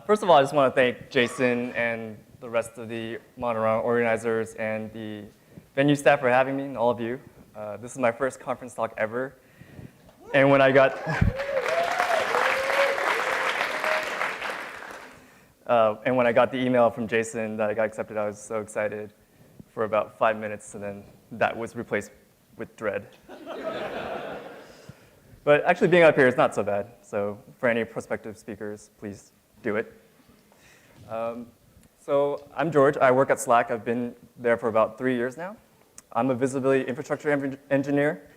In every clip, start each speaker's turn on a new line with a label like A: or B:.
A: First of all, I just want to thank Jason and the rest of the Monitorama organizers and the venue staff for having me, and all of you. This is my first conference talk ever. And when I got the email from Jason that I got accepted, I was so excited for about 5 minutes, and then that was replaced with dread. But actually being up here is not so bad. So for any prospective speakers, please do it. So I'm George. I work at Slack. I've been there for about 3 years now. I'm a visibility infrastructure engineer.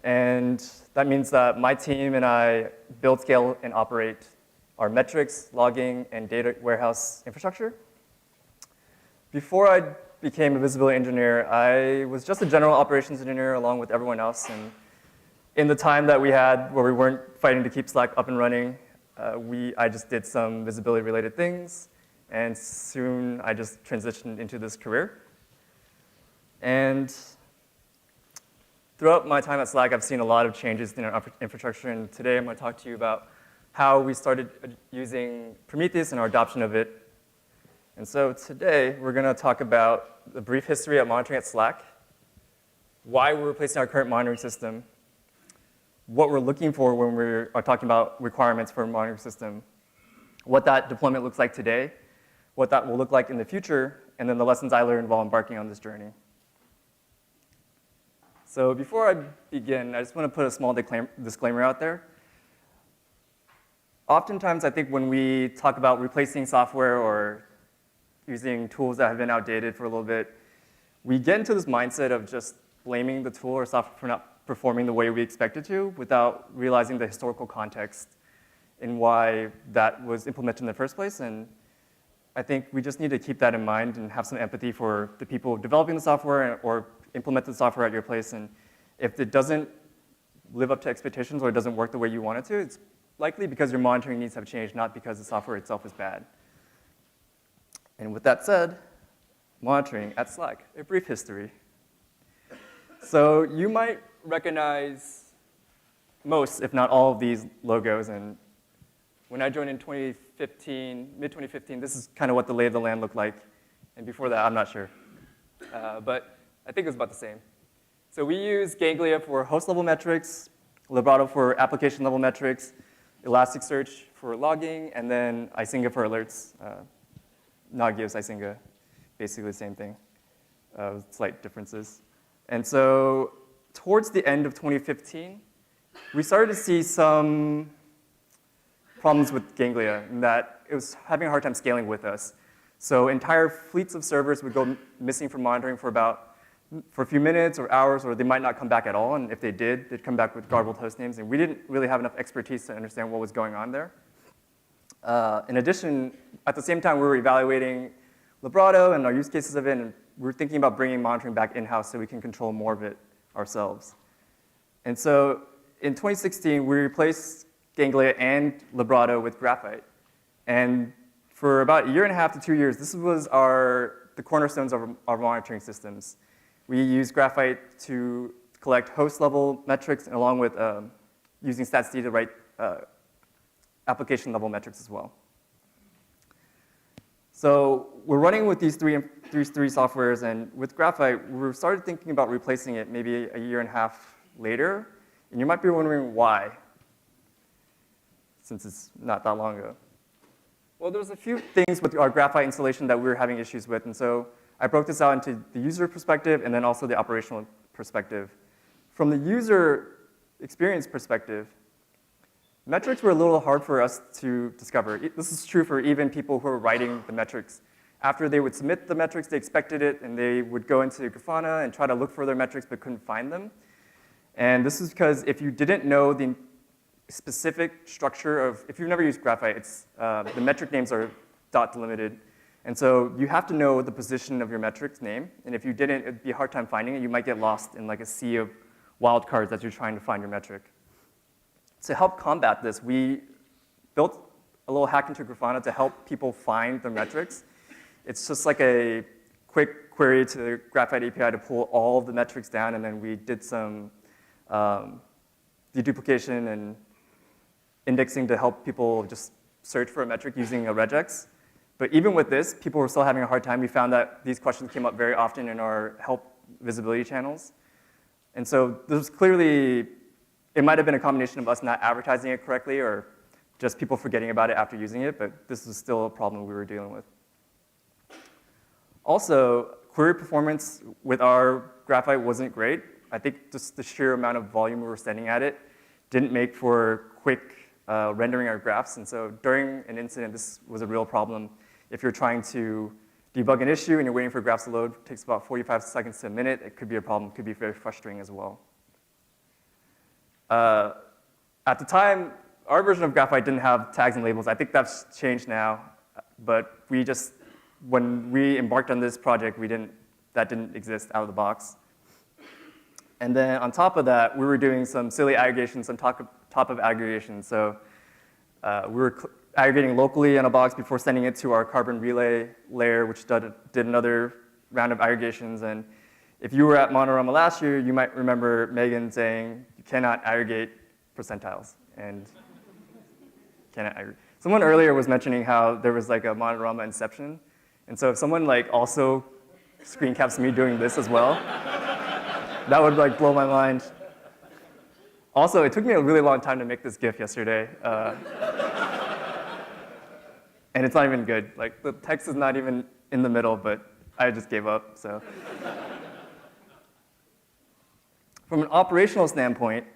A: And that means that my team and I build, scale, and operate our metrics, logging, and data warehouse infrastructure. Before I became a visibility engineer, I was just a general operations engineer along with everyone else. And in the time that we had where we weren't fighting to keep Slack up and running, I just did some visibility-related things. And soon I just transitioned into this career. And throughout my time at Slack, I've seen a lot of changes in our infrastructure. And today I'm going to talk to you about how we started using Prometheus and our adoption of it. And so today we're going to talk about the brief history of monitoring at Slack, why we're replacing our current monitoring system, what we're looking for when we are talking about requirements for a monitoring system, what that deployment looks like today, what that will look like in the future, and then the lessons I learned while embarking on this journey. So before I begin, I just want to put a small disclaimer out there. Oftentimes, I think when we talk about replacing software or using tools that have been outdated for a little bit, we get into this mindset of just blaming the tool or software for not performing the way we expect it to without realizing the historical context in why that was implemented in the first place. And I think we just need to keep that in mind and have some empathy for the people developing the software or implement the software at your place. And if it doesn't live up to expectations or it doesn't work the way you want it to, it's likely because your monitoring needs have changed, not because the software itself is bad. And with that said, monitoring at Slack, a brief history. So you might recognize most, if not all, of these logos. And when I joined in 2015, mid-2015, this is kind of what the lay of the land looked like. And before that, I'm not sure. But I think it was about the same. So we use Ganglia for host-level metrics, Librado for application-level metrics, Elasticsearch for logging, and then Icinga for alerts. Nagios, Icinga, basically the same thing, with slight differences. And so towards the end of 2015, we started to see some problems with Ganglia in that it was having a hard time scaling with us. So entire fleets of servers would go missing from monitoring for a few minutes or hours, or they might not come back at all. And if they did, they'd come back with garbled host names. And we didn't really have enough expertise to understand what was going on there. In addition, at the same time, we were evaluating Librado and our use cases of it, and we were thinking about bringing monitoring back in-house so we can control more of it ourselves. And so in 2016, we replaced Ganglia and Librado with Graphite. And for about 1.5 to 2 years, this was the cornerstones of our monitoring systems. We use Graphite to collect host-level metrics, and along with using StatsD to write application-level metrics as well. So we're running with these three softwares, and with Graphite, we started thinking about replacing it maybe 1.5 years later. And you might be wondering why, since it's not that long ago. Well, there's a few things with our Graphite installation that we were having issues with, and so I broke this out into the user perspective and then also the operational perspective. From the user experience perspective, metrics were a little hard for us to discover. This is true for even people who are writing the metrics. After they would submit the metrics, they expected it, and they would go into Grafana and try to look for their metrics but couldn't find them. And this is because if you didn't know the specific structure of, if you've never used Graphite, the metric names are dot delimited. And so you have to know the position of your metrics name. And if you didn't, it'd be a hard time finding it. You might get lost in like a sea of wildcards as you're trying to find your metric. To help combat this, we built a little hack into Grafana to help people find the metrics. It's just like a quick query to the Graphite API to pull all of the metrics down, and then we did some deduplication and indexing to help people just search for a metric using a regex. But even with this, people were still having a hard time. We found that these questions came up very often in our help visibility channels. And so there's clearly, it might have been a combination of us not advertising it correctly or just people forgetting about it after using it, but this is still a problem we were dealing with. Also, query performance with our Graphite wasn't great. I think just the sheer amount of volume we were sending at it didn't make for quick rendering our graphs. And so during an incident, this was a real problem. If you're trying to debug an issue and you're waiting for graphs to load, it takes about 45 seconds to a minute. It could be a problem. It could be very frustrating as well. At the time, our version of Graphite didn't have tags and labels. I think that's changed now. But we just, when we embarked on this project, that didn't exist out of the box. And then on top of that, we were doing some silly aggregations on top of aggregation. So we were aggregating locally on a box before sending it to our Carbon relay layer, which did another round of aggregations. And if you were at Monitorama last year, you might remember Megan saying, you cannot aggregate percentiles. And cannot aggregate. Someone earlier was mentioning how there was like a Monitorama inception. And so if someone like also screen caps me doing this as well, that would like blow my mind. Also, it took me a really long time to make this GIF yesterday. And it's not even good. Like the text is not even in the middle, but I just gave up, so. From an operational standpoint,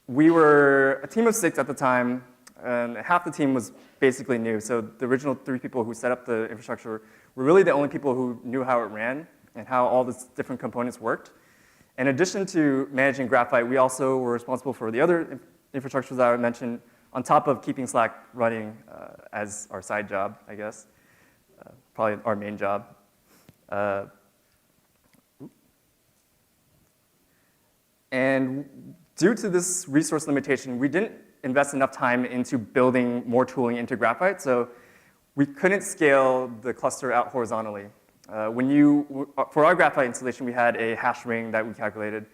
A: we were a team of 6 at the time, and half the team was basically new. So the original 3 people who set up the infrastructure were really the only people who knew how it ran and how all the different components worked. In addition to managing Graphite, we also were responsible for the other infrastructures that I mentioned, on top of keeping Slack running as our side job, I guess, probably our main job. And due to this resource limitation, we didn't invest enough time into building more tooling into Graphite, so we couldn't scale the cluster out horizontally. For our Graphite installation, we had a hash ring that we calculated.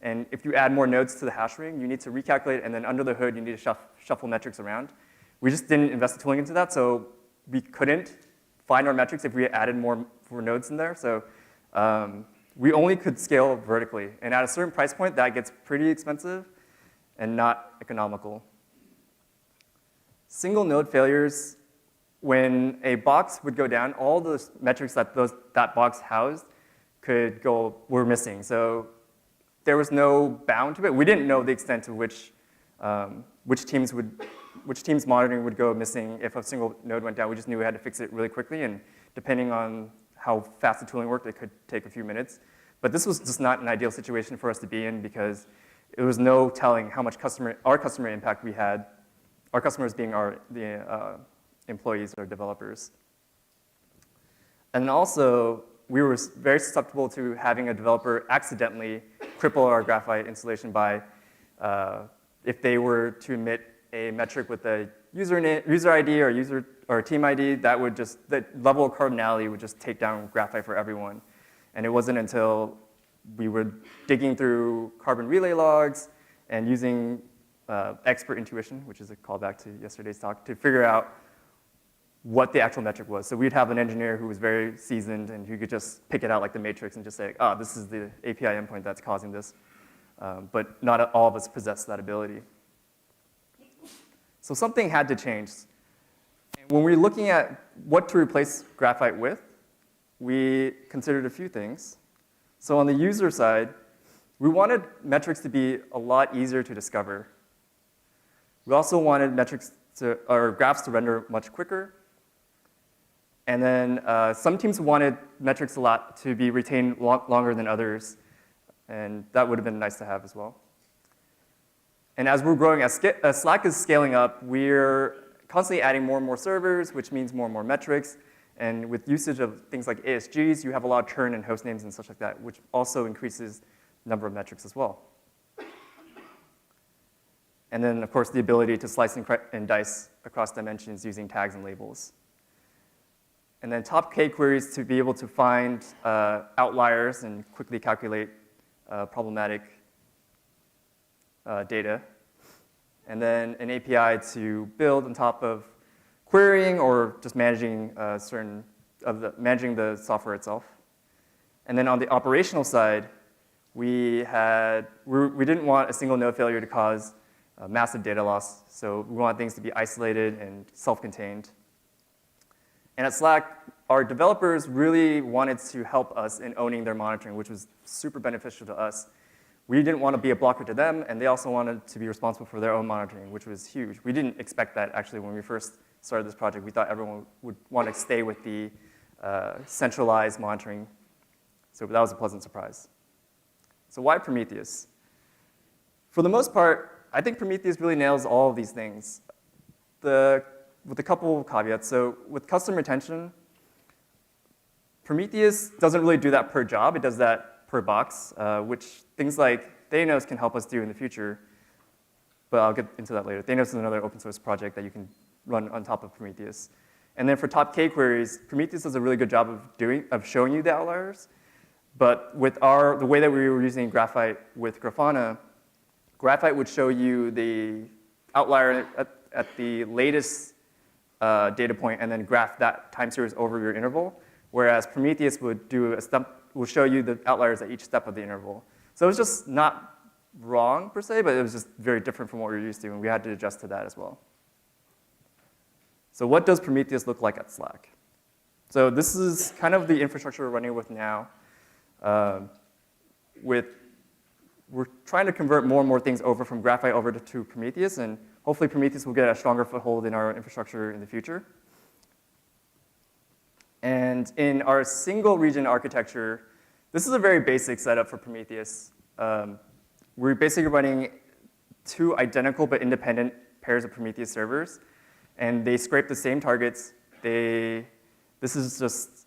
A: And if you add more nodes to the hash ring, you need to recalculate, and then under the hood, you need to shuffle metrics around. We just didn't invest the tooling into that, so we couldn't find our metrics if we added more nodes in there. So we only could scale vertically. And at a certain price point, that gets pretty expensive and not economical. Single node failures, when a box would go down, all the metrics that that box housed were missing. So there was no bound to it. We didn't know the extent to which teams monitoring would go missing if a single node went down. We just knew we had to fix it really quickly, and depending on how fast the tooling worked, it could take a few minutes. But this was just not an ideal situation for us to be in because there was no telling how much our customer impact we had, our customers being the employees or developers. And then also, we were very susceptible to having a developer accidentally cripple our Graphite installation by, if they were to emit a metric with a user ID or team ID, the level of cardinality would just take down Graphite for everyone. And it wasn't until we were digging through Carbon relay logs and using expert intuition, which is a callback to yesterday's talk, to figure out what the actual metric was. So we'd have an engineer who was very seasoned and who could just pick it out like the matrix and just say, this is the API endpoint that's causing this. But not all of us possess that ability. So something had to change. And when we were looking at what to replace Graphite with, we considered a few things. So on the user side, we wanted metrics to be a lot easier to discover. We also wanted graphs to render much quicker. And then some teams wanted metrics a lot to be retained longer than others, and that would have been nice to have as well. And as we're growing, as Slack is scaling up, we're constantly adding more and more servers, which means more and more metrics. And with usage of things like ASGs, you have a lot of churn in host names and such like that, which also increases the number of metrics as well. And then, of course, the ability to slice and dice across dimensions using tags and labels. And then top K queries to be able to find outliers and quickly calculate problematic data. And then an API to build on top of querying or just managing managing the software itself. And then on the operational side, we didn't want a single node failure to cause massive data loss, so we want things to be isolated and self-contained. And at Slack, our developers really wanted to help us in owning their monitoring, which was super beneficial to us. We didn't want to be a blocker to them, and they also wanted to be responsible for their own monitoring, which was huge. We didn't expect that, actually, when we first started this project. We thought everyone would want to stay with the centralized monitoring. So that was a pleasant surprise. So why Prometheus? For the most part, I think Prometheus really nails all of these things, with a couple of caveats. So with custom retention, Prometheus doesn't really do that per job. It does that per box, which things like Thanos can help us do in the future. But I'll get into that later. Thanos is another open source project that you can run on top of Prometheus. And then for top K queries, Prometheus does a really good job of showing you the outliers. But with the way that we were using Graphite with Grafana, Graphite would show you the outlier at the latest data point and then graph that time series over your interval, whereas Prometheus would show you the outliers at each step of the interval. So it was just not wrong per se, but it was just very different from what we were used to, and we had to adjust to that as well. So what does Prometheus look like at Slack? So this is kind of the infrastructure we're running with now. We're trying to convert more and more things over from Graphite over to Prometheus, and hopefully Prometheus will get a stronger foothold in our infrastructure in the future. And in our single region architecture, this is a very basic setup for Prometheus. We're basically running two identical but independent pairs of Prometheus servers, and they scrape the same targets. This is just,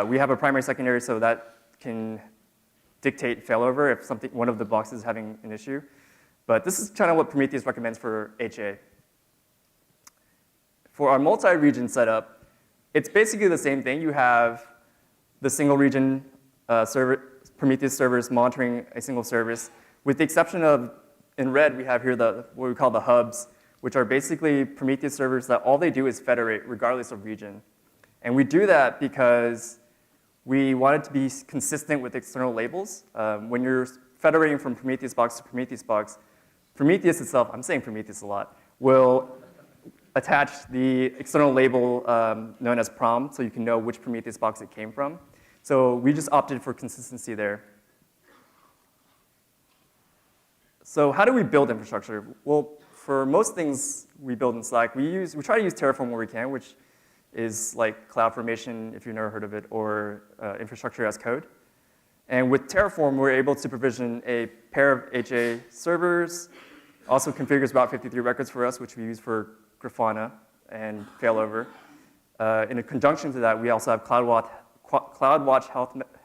A: we have a primary, secondary, so that can dictate failover if one of the boxes is having an issue. But this is kind of what Prometheus recommends for HA. For our multi-region setup, it's basically the same thing. You have the single region Prometheus servers monitoring a single service, with the exception of, in red, we have here what we call the hubs, which are basically Prometheus servers that all they do is federate regardless of region. And we do that because we wanted to be consistent with external labels. When you're federating from Prometheus box to Prometheus box, Prometheus itself, I'm saying Prometheus a lot, will attach the external label known as prom, so you can know which Prometheus box it came from. So we just opted for consistency there. So how do we build infrastructure? Well, for most things we build in Slack, we try to use Terraform where we can, which is like CloudFormation, if you've never heard of it, or infrastructure as code. And with Terraform, we're able to provision a pair of HA servers, also configures Route 53 records for us, which we use for Grafana and failover. In conjunction to that, we also have CloudWatch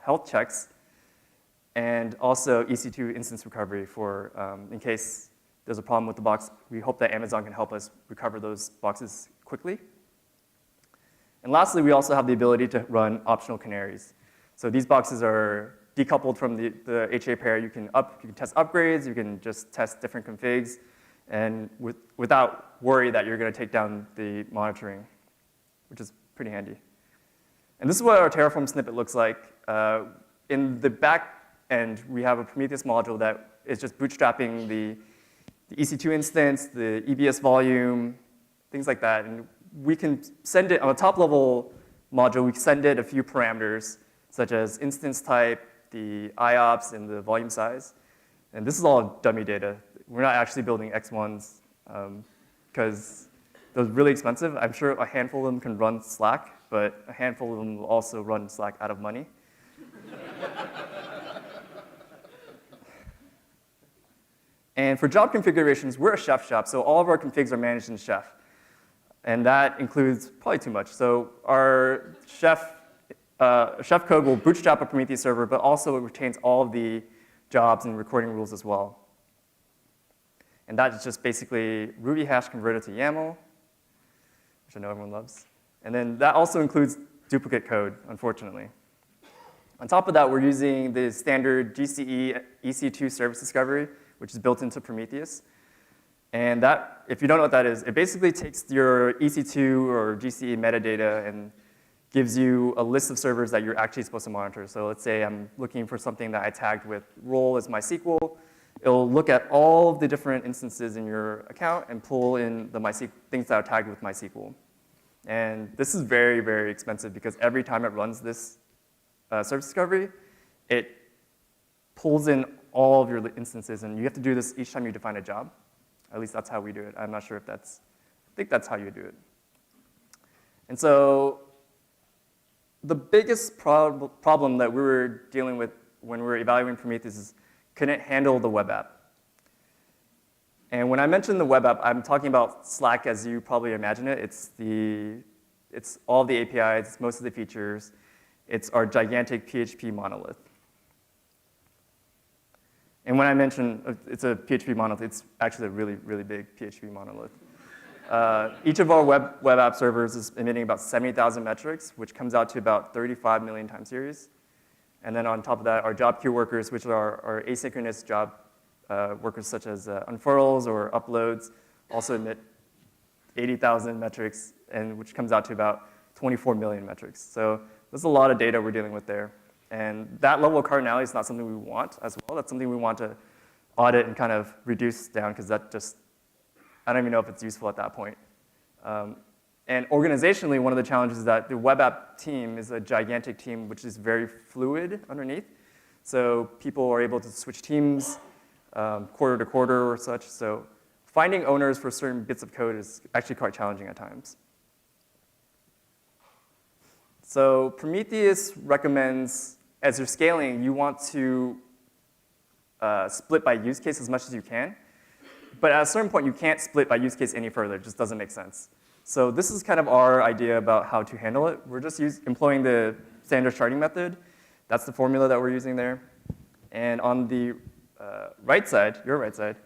A: health checks, and also EC2 instance recovery for in case there's a problem with the box. We hope that Amazon can help us recover those boxes quickly. And lastly, we also have the ability to run optional canaries. So these boxes are decoupled from the HA pair. You can test upgrades, you can just test different configs, and without worry that you're going to take down the monitoring, which is pretty handy. And this is what our Terraform snippet looks like. In the back end, we have a Prometheus module that is just bootstrapping the EC2 instance, the EBS volume, things like that. And we can send it on a top level module, we can send it a few parameters, such as instance type, the IOPS, and the volume size. And this is all dummy data. We're not actually building X1s because those are really expensive. I'm sure a handful of them can run Slack, but a handful of them will also run Slack out of money. And for job configurations, we're a Chef shop, so all of our configs are managed in Chef. And that includes probably too much. So our Chef code will bootstrap a Prometheus server, but also it retains all of the jobs and recording rules as well. And that is just basically Ruby hash converted to YAML, which I know everyone loves. And then that also includes duplicate code, unfortunately. On top of that, we're using the standard GCE EC2 service discovery, which is built into Prometheus. And that, if you don't know what that is, it basically takes your EC2 or GCE metadata and gives you a list of servers that you're actually supposed to monitor. So let's say I'm looking for something that I tagged with role as MySQL. It'll look at all of the different instances in your account and pull in the MySQL, things that are tagged with MySQL. And this is very, very expensive because every time it runs this service discovery, it pulls in all of your instances, and you have to do this each time you define a job. At least that's how we do it. I'm not sure if that's, I think that's how you do it. And so the biggest problem that we were dealing with when we were evaluating Prometheus is couldn't handle the web app. And when I mention the web app, I'm talking about Slack as you probably imagine it. It's all the APIs, it's most of the features. It's our gigantic PHP monolith. And when I mention it's a PHP monolith, it's actually a really, really big PHP monolith. Each of our web app servers is emitting about 70,000 metrics, which comes out to about 35 million time series. And then on top of that, our job queue workers, which are our asynchronous job workers such as unfurls or uploads, also emit 80,000 metrics, and which comes out to about 24 million metrics. So there's a lot of data we're dealing with there. And that level of cardinality is not something we want as well. That's something we want to audit and kind of reduce down, because that just, I don't even know if it's useful at that point. And organizationally, one of the challenges is that the web app team is a gigantic team which is very fluid underneath. So people are able to switch teams quarter to quarter or such. So finding owners for certain bits of code is actually quite challenging at times. So Prometheus recommends, as you're scaling, you want to split by use case as much as you can. But at a certain point, you can't split by use case any further. It just doesn't make sense. So this is kind of our idea about how to handle it. We're just employing the standard sharding method. That's the formula that we're using there. And on the right side, your right side,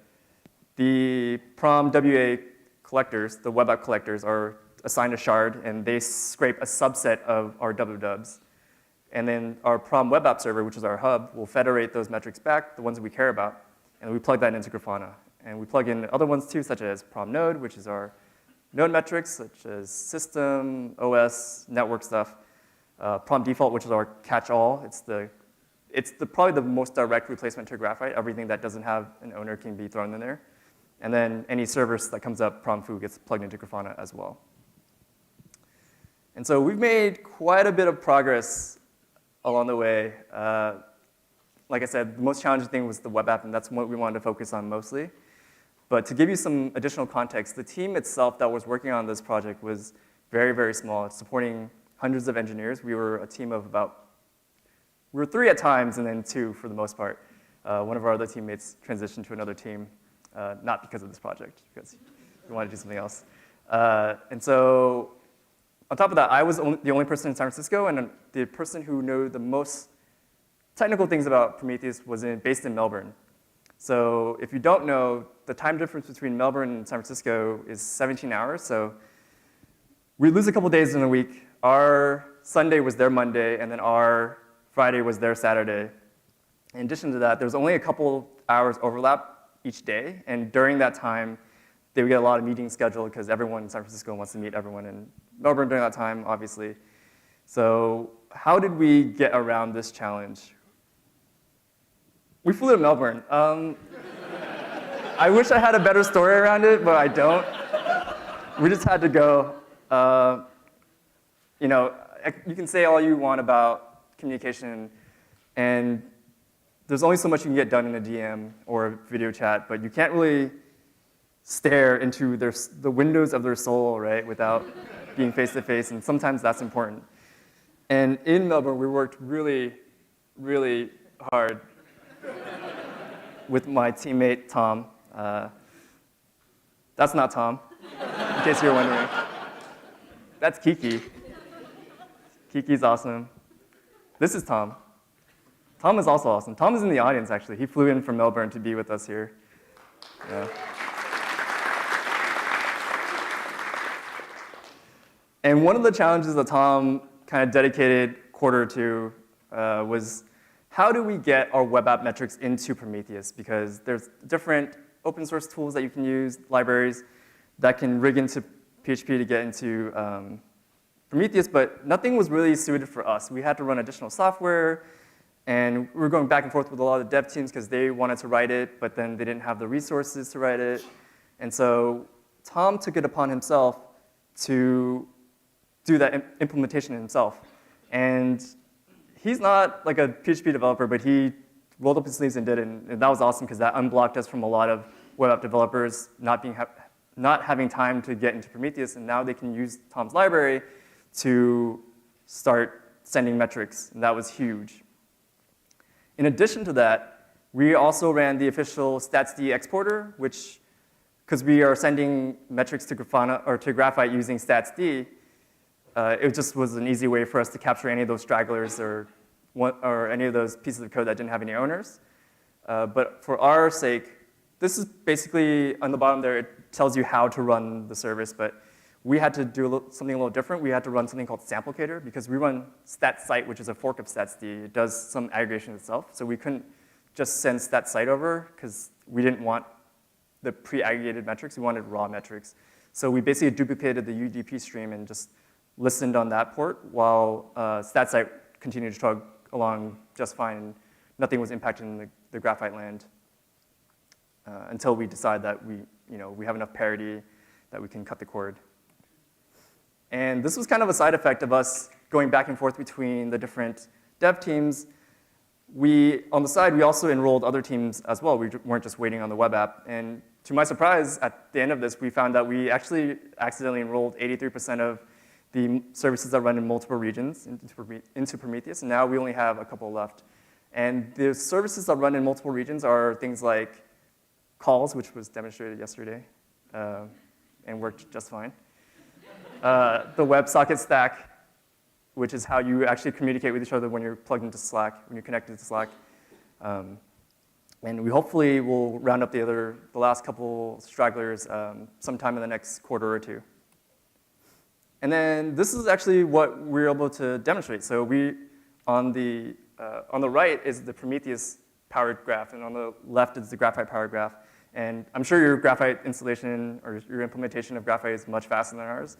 A: the prom WA collectors, the web app collectors, are assigned a shard, and they scrape a subset of our wdubs. And then our prom web app server, which is our hub, will federate those metrics back, the ones that we care about, and we plug that into Grafana. And we plug in other ones too, such as prom node, which is our node metrics, such as system, OS, network stuff. Prom default, which is our catch-all. It's probably the most direct replacement to Graphite. Everything that doesn't have an owner can be thrown in there. And then any service that comes up, prom foo, gets plugged into Grafana as well. And so we've made quite a bit of progress along the way. Like I said, the most challenging thing was the web app, and that's what we wanted to focus on mostly. But to give you some additional context, the team itself that was working on this project was very, very small, supporting hundreds of engineers. We were a team of we were 3 at times and then 2 for the most part. One of our other teammates transitioned to another team, not because of this project, because we wanted to do something else. And so on top of that, I was the only person in San Francisco, and the person who knew the most technical things about Prometheus was based in Melbourne. So if you don't know, the time difference between Melbourne and San Francisco is 17 hours. So we lose a couple days in a week. Our Sunday was their Monday, and then our Friday was their Saturday. In addition to that, there was only a couple hours overlap each day. And during that time, they would get a lot of meetings scheduled because everyone in San Francisco wants to meet everyone in Melbourne during that time, obviously. So how did we get around this challenge? We flew to Melbourne. I wish I had a better story around it, but I don't. We just had to go. You know, you can say all you want about communication, and there's only so much you can get done in a DM or a video chat, but you can't really stare into the windows of their soul, right, without being face-to-face, and sometimes that's important. And in Melbourne, we worked really, really hard with my teammate, Tom. That's not Tom, in case you're wondering. That's Kiki. Kiki's awesome. This is Tom. Tom is also awesome. Tom is in the audience, actually. He flew in from Melbourne to be with us here. Yeah. And one of the challenges that Tom kind of dedicated quarter to was how do we get our web app metrics into Prometheus? Because there's different open source tools that you can use, libraries that can rig into PHP to get into Prometheus, but nothing was really suited for us. We had to run additional software, and we were going back and forth with a lot of the dev teams because they wanted to write it, but then they didn't have the resources to write it. And so Tom took it upon himself to do that implementation himself. And he's not like a PHP developer, but he rolled up his sleeves and did it, and that was awesome because that unblocked us from a lot of web app developers not having time to get into Prometheus, and now they can use Tom's library to start sending metrics, and that was huge. In addition to that, we also ran the official statsd exporter, which, because we are sending metrics to Grafana or to Graphite using statsd, it just was an easy way for us to capture any of those stragglers or any of those pieces of code that didn't have any owners. But for our sake, this is basically on the bottom there. It tells you how to run the service, but we had to do something a little different. We had to run something called Samplecator because we run StatSite, which is a fork of statsd. It does some aggregation itself, so we couldn't just send StatSite over because we didn't want the pre-aggregated metrics. We wanted raw metrics. So we basically duplicated the UDP stream and just listened on that port while StatSite continued to chug along just fine. And nothing was impacting the Graphite land until we decide that we have enough parity that we can cut the cord. And this was kind of a side effect of us going back and forth between the different dev teams. On the side, we also enrolled other teams as well. We weren't just waiting on the web app. And to my surprise, at the end of this, we found that we actually accidentally enrolled 83% of the services that run in multiple regions into Prometheus, and now we only have a couple left. And the services that run in multiple regions are things like calls, which was demonstrated yesterday and worked just fine. The WebSocket stack, which is how you actually communicate with each other when you're plugged into Slack, when you're connected to Slack. And we hopefully will round up the last couple stragglers sometime in the next quarter or two. And then this is actually what we're able to demonstrate. So on the right is the Prometheus powered graph, and on the left is the Graphite powered graph. And I'm sure your Graphite installation or your implementation of Graphite is much faster than ours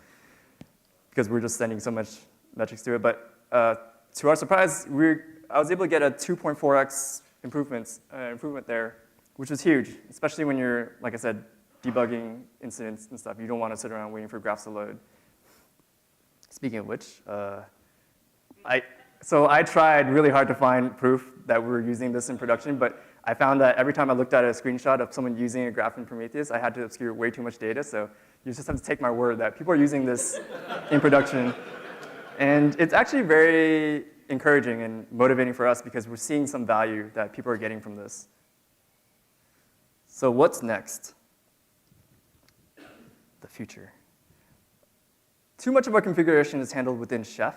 A: because we're just sending so much metrics to it. But to our surprise, I was able to get a 2.4x improvement there, which was huge, especially when you're, like I said, debugging incidents and stuff. You don't want to sit around waiting for graphs to load. Speaking of which, I tried really hard to find proof that we were using this in production, but I found that every time I looked at a screenshot of someone using a graph in Prometheus, I had to obscure way too much data, so you just have to take my word that people are using this in production. And it's actually very encouraging and motivating for us because we're seeing some value that people are getting from this. So what's next? The future. Too much of our configuration is handled within Chef,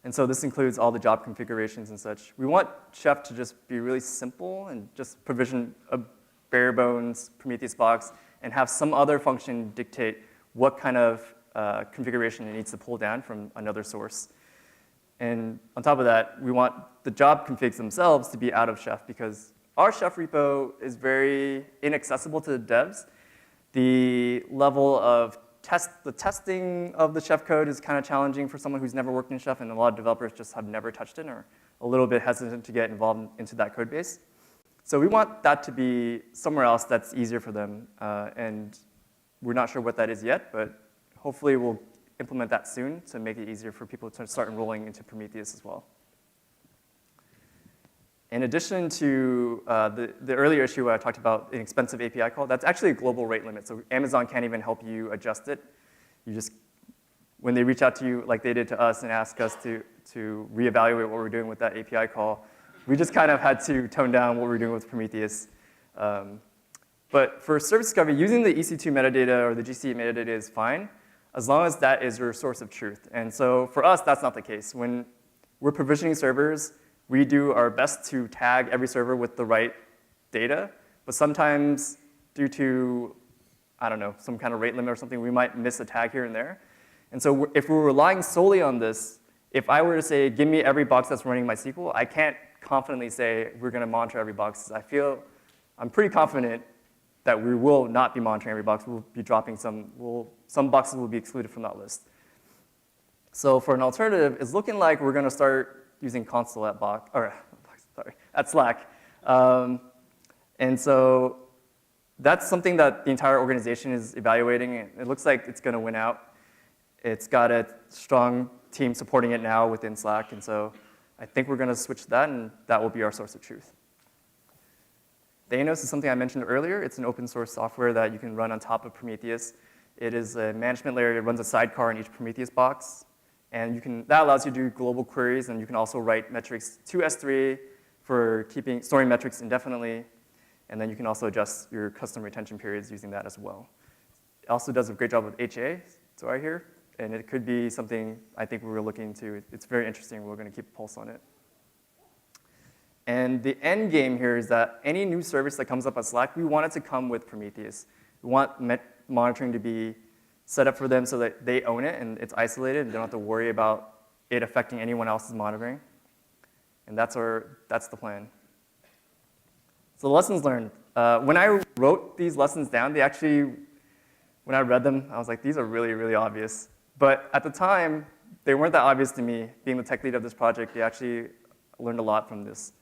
A: and so this includes all the job configurations and such. We want Chef to just be really simple and just provision a bare bones Prometheus box and have some other function dictate what kind of configuration it needs to pull down from another source. And on top of that, we want the job configs themselves to be out of Chef because our Chef repo is very inaccessible to the devs. The level of the testing of the Chef code is kind of challenging for someone who's never worked in Chef, and a lot of developers just have never touched it or are a little bit hesitant to get involved into that code base. So we want that to be somewhere else that's easier for them, and we're not sure what that is yet, but hopefully we'll implement that soon to make it easier for people to start enrolling into Prometheus as well. In addition to the earlier issue where I talked about an expensive API call, that's actually a global rate limit. So Amazon can't even help you adjust it. When they reach out to you like they did to us and ask us to reevaluate what we're doing with that API call, we just kind of had to tone down what we're doing with Prometheus. But for service discovery, using the EC2 metadata or the GC metadata is fine, as long as that is your source of truth. And so for us, that's not the case. When we're provisioning servers, we do our best to tag every server with the right data, but sometimes due to, I don't know, some kind of rate limit or something, we might miss a tag here and there. And so if we're relying solely on this, if I were to say, give me every box that's running MySQL, I can't confidently say we're going to monitor every box. I'm pretty confident that we will not be monitoring every box. We'll be dropping some boxes will be excluded from that list. So for an alternative, it's looking like we're going to start using console at Slack. And so that's something that the entire organization is evaluating. It looks like it's going to win out. It's got a strong team supporting it now within Slack. And so I think we're going to switch to that, and that will be our source of truth. Thanos is something I mentioned earlier. It's an open source software that you can run on top of Prometheus. It is a management layer. It runs a sidecar in each Prometheus box. And that allows you to do global queries, and you can also write metrics to S3 for storing metrics indefinitely. And then you can also adjust your custom retention periods using that as well. It also does a great job with HA, so right here. And it could be something I think we're looking into. It's very interesting. We're going to keep a pulse on it. And the end game here is that any new service that comes up on Slack, we want it to come with Prometheus. We want monitoring to be set up for them so that they own it and it's isolated and they don't have to worry about it affecting anyone else's monitoring. And that's the plan. So the lessons learned. When I wrote these lessons down, when I read them, I was like, these are really, really obvious. But at the time, they weren't that obvious to me. Being the tech lead of this project, I actually learned a lot from this.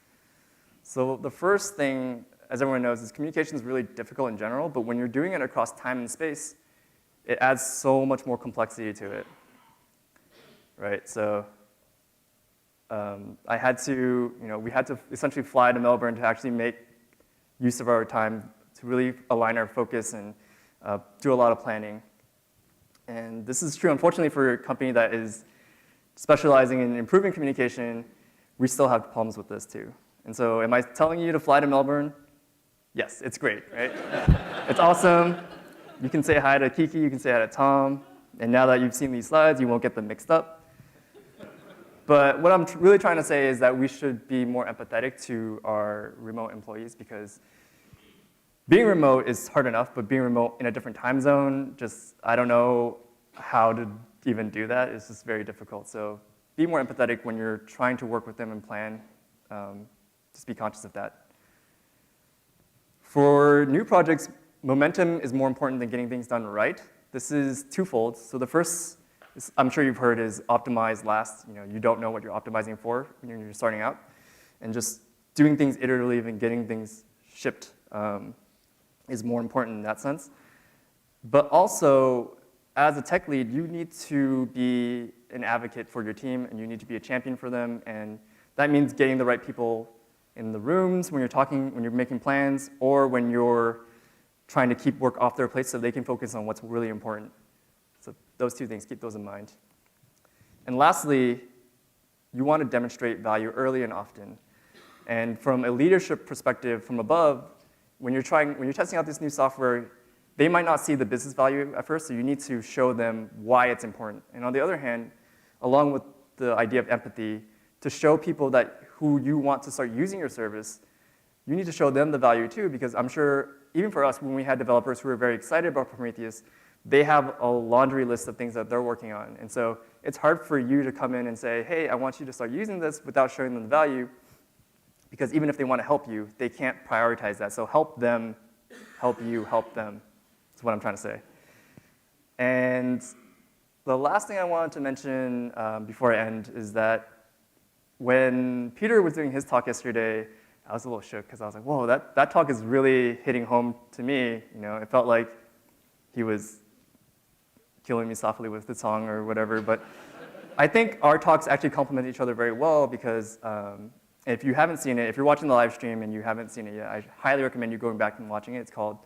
A: So the first thing, as everyone knows, is communication is really difficult in general, but when you're doing it across time and space, it adds so much more complexity to it, right? So we had to essentially fly to Melbourne to actually make use of our time to really align our focus and do a lot of planning. And this is true, unfortunately, for a company that is specializing in improving communication. We still have problems with this too. And so am I telling you to fly to Melbourne? Yes, it's great, right? It's awesome. You can say hi to Kiki, you can say hi to Tom, and now that you've seen these slides, you won't get them mixed up. But what I'm really trying to say is that we should be more empathetic to our remote employees, because being remote is hard enough, but being remote in a different time zone, I don't know how to even do that. It's just very difficult. So be more empathetic when you're trying to work with them and plan. Just be conscious of that. For new projects, momentum is more important than getting things done right. This is twofold. So the first, I'm sure you've heard, is optimize last. You don't know what you're optimizing for when you're starting out. And just doing things iteratively and getting things shipped is more important in that sense. But also, as a tech lead, you need to be an advocate for your team, and you need to be a champion for them. And that means getting the right people in the rooms when you're talking, when you're making plans, or when you're trying to keep work off their plate so they can focus on what's really important. So those two things, keep those in mind. And lastly, you want to demonstrate value early and often. And from a leadership perspective from above, when you're testing out this new software, they might not see the business value at first, so you need to show them why it's important. And on the other hand, along with the idea of empathy, to show people who you want to start using your service, you need to show them the value too, because I'm sure, even for us, when we had developers who were very excited about Prometheus, they have a laundry list of things that they're working on. And so it's hard for you to come in and say, hey, I want you to start using this without showing them the value, because even if they want to help you, they can't prioritize that. So help them, help you, help them. That's what I'm trying to say. And the last thing I wanted to mention before I end is that when Peter was doing his talk yesterday, I was a little shook because I was like, whoa, that talk is really hitting home to me. It felt like he was killing me softly with the song or whatever. But I think our talks actually complement each other very well, because if you haven't seen it, if you're watching the live stream and you haven't seen it yet, I highly recommend you going back and watching it. It's called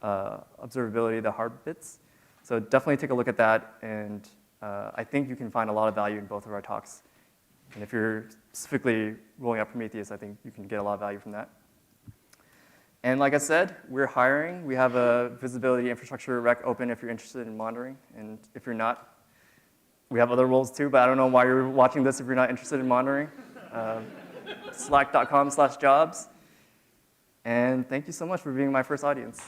A: Observability, the Hard Bits. So definitely take a look at that, and I think you can find a lot of value in both of our talks. And if you're specifically rolling out Prometheus, I think you can get a lot of value from that. And like I said, we're hiring. We have a visibility infrastructure rec open if you're interested in monitoring. And if you're not, we have other roles too, but I don't know why you're watching this if you're not interested in monitoring. Slack.com/jobs. And thank you so much for being my first audience.